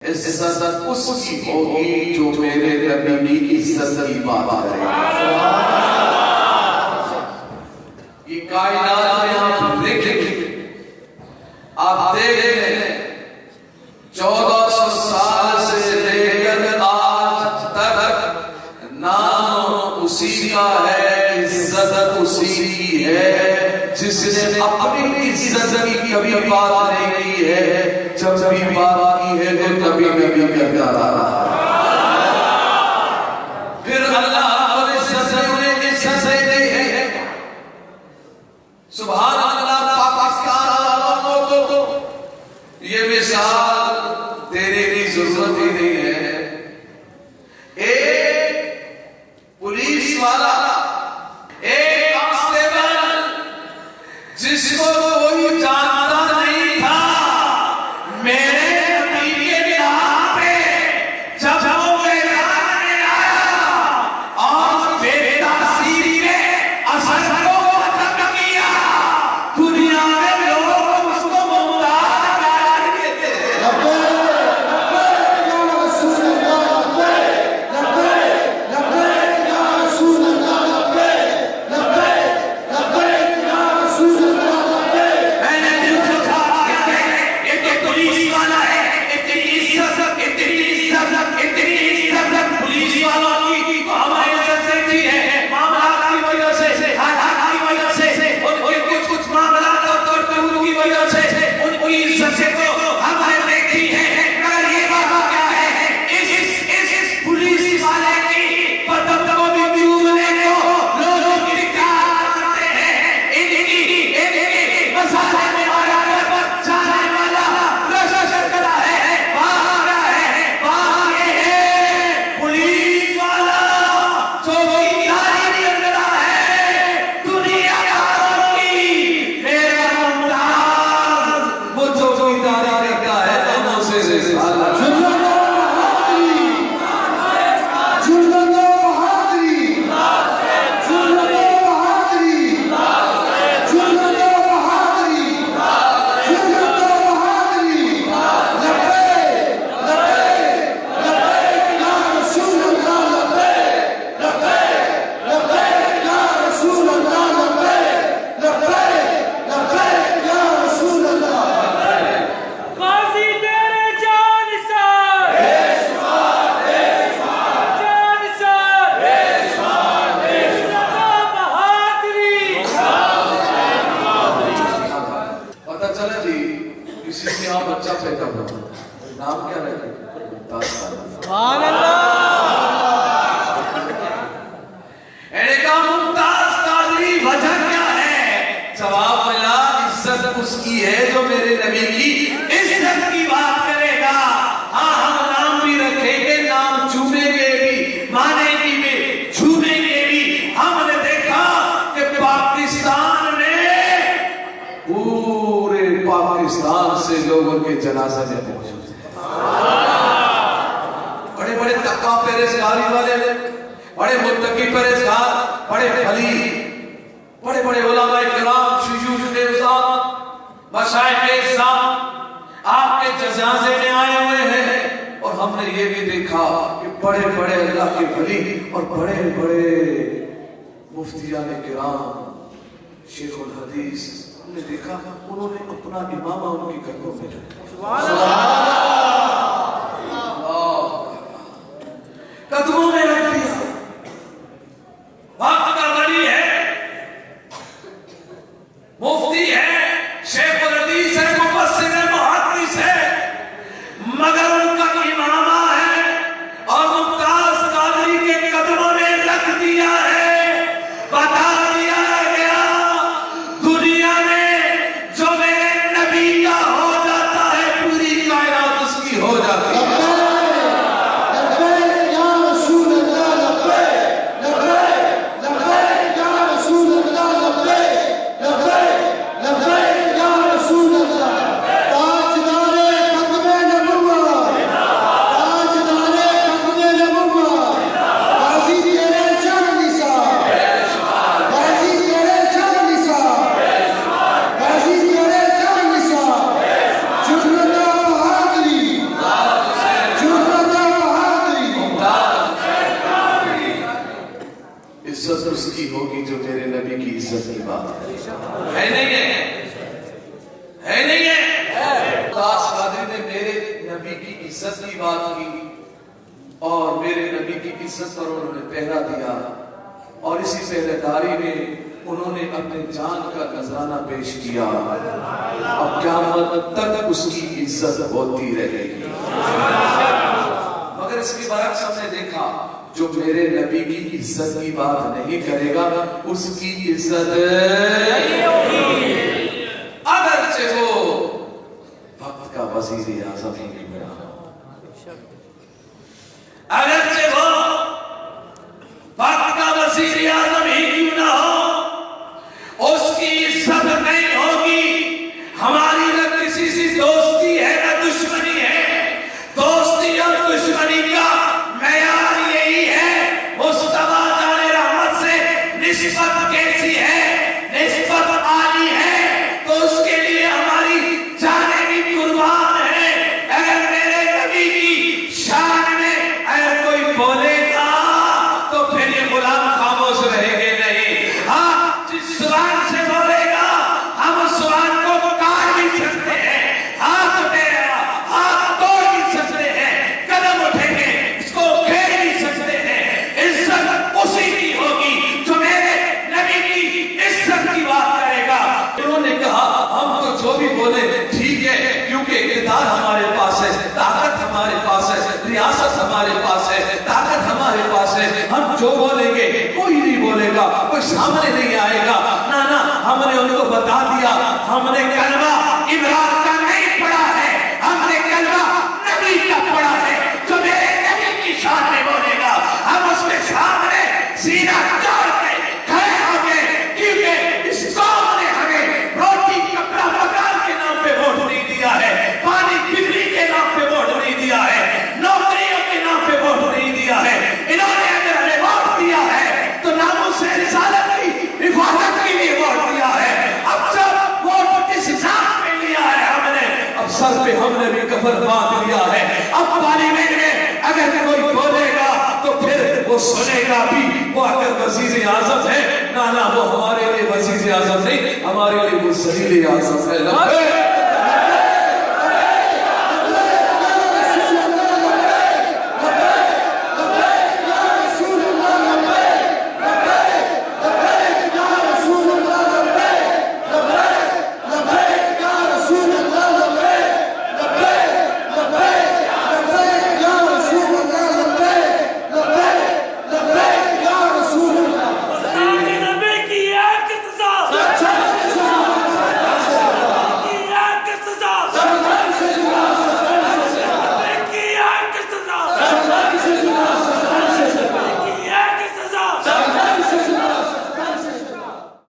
عزت اس کی ہوگی جو میرے نبی کی عزت کی بات کرے. یہ کائنات میں آپ دیکھیں، آپ دیکھ لیں 1400 سال سے لے کر آج تک نام اسی کا ہے، عزت اسی کی ہے جس نے اپنی عزت کی کبھی بات نہیں کی ہے. جب بھی بات کی ہے تو کبھی نبی کرتا رہا. پھر اللہ اور عزت نے انہیں عزت دی ہے. سبحان اللہ. پاکستان والوں کو یہ مثال دینے کی ضرورت ہی نہیں ہے. ایک پولیس والا، ایک کانسٹیبل جس کو کوئی جانتا نہیں تھا، میرے نبی کے نام پہ جب وہ میدان میں آیا اور بے تاثیر کے اثر کو ختم کیا، دنیا میں لوگ اس کو ممتاز قرار دیتے ہیں. اس کی ہے جو میرے نبی کی عزت کی بات کرے گا. ہاں ہم نام بھی رکھیں گے، نام چھوڑیں گے بھی، مانے گی بھی، چھوڑیں گے بھی. ہم نے دیکھا کہ پاکستان نے پورے پاکستان سے لوگ ان کے جنازہ میں پہنچے. بڑے بڑے تقویٰ پرہیزگاری والے، بڑے متقی پرہیزگار، بڑے ولی، بڑے بڑے علماء کرام، شیوخ صاحب، مشائخ صاحب آپ کے جنازے میں آئے ہوئے ہیں. اور ہم نے یہ بھی دیکھا کہ بڑے بڑے اللہ کے ولی اور بڑے بڑے مفتیان کرام، شیخ الحدیث، ہم نے دیکھا انہوں نے اپنا امامہ ان کی قدموں میں قدموں میں رکھ دیا. وقت کا ولی ہے، مفتی ہے، شیخ الحدیث ہے، مفسر ہے، محدث ہے، مگر ان کا امامہ ہے اور ممتاز قادری کے قدموں میں رکھ دیا ہے. بتا دیا گیا دنیا میں جو میرے نبی کا ہو جاتا ہے پوری کائنات عزت کی بات ہے نہیں ہے نہیں ہے؟ داس قادری نے میرے نبی کی عزت کی بات کی اور میرے نبی کی عزت پر انہوں نے پہرا دیا اور اسی پہرے داری میں انہوں نے اپنے جان کا نذرانہ پیش کیا اور قیامت تک اس کی عزت ہوتی رہے گی۔ مگر اس کے برعکس ہم نے دیکھا جو میرے نبی کی عزت کی بات نہیں کرے گا اس کی عزت نہیں ہوگی، اگرچہ وہ وقت کا وزیر اعظم ہی کیوں نہ ہو، اگرچہ وہ وقت کا وزیر اعظم ہی کیوں نہ ہو، اس کی عزت نہیں ہوگی۔ ہماری نہ کسی سے دوستی ہے نہ دشمنی ہے، دوستی اور دشمنی کا معیار یہی ہے مصطفیٰ جان رحمت سے نسبت کیسی ہے، نسبت عالی ہے تو اس کے لیے ہماری جانیں بھی قربان ہیں۔ اگر میرے نبی کی شان میں اگر کوئی بولے گا تو پھر یہ غلام خاموش رہے گے نہیں، ہاں جس زبان سے بولے گا ہم اس زبان کو کاٹ بھی سکتے ہیں، ہاتھ توڑ بھی سکتے ہیں، قدم اٹھیں گے اس کو کھیل بھی سکتے ہیں۔ عزت اسی کی ہوگی جو میرے نبی کی عزت کی بات کرے گا۔ انہوں نے کہا ہم تو جو بھی بولے ٹھیک ہے کیونکہ اقتدار ہمارے پاس ہے، طاقت ہمارے پاس ہے، ریاست ہمارے پاس ہے، طاقت ہمارے پاس ہے، ہم جو بولیں گے کوئی نہیں بولے گا، کوئی سامنے نہیں آئے گا۔ نہ ہم نے ان کو بتا دیا ہم نے کلمہ عمران کا نہیں پڑھا ہے، ہم نے کلمہ نبی کا پڑھا ہے، جو میرے نبی کی شان میں بولے گا ہم اس کے سامنے سینہ چاڑ کے کھڑے ہوں گے، کیونکہ اس قوم نے ہمیں روٹی کپڑا مکان کے نام پہ ووٹ نہیں دیا ہے، پانی بجلی کے نام پہ ووٹ نہیں دیا ہے، نوکریوں کے نام پہ ووٹ نہیں دیا ہے۔ انہوں نے اگر ہمیں ووٹ دیا ہے تو ناموس رسالت کی حفاظت کے لیے ووٹ دیا ہے۔ اب جب ووٹ اس ذات میں لیا ہے ہم نے، اب سر پہ ہم نے بھی کفن باندھ لیا ہے۔ اب پارلیمنٹ میں اگر کوئی بولے گا تو پھر وہ سنے گا بھی، وہ اگر وزیر اعظم ہے نہ وہ ہمارے لیے وزیر اعظم نہیں، ہمارے لیے وہ وزیر اعظم ہے۔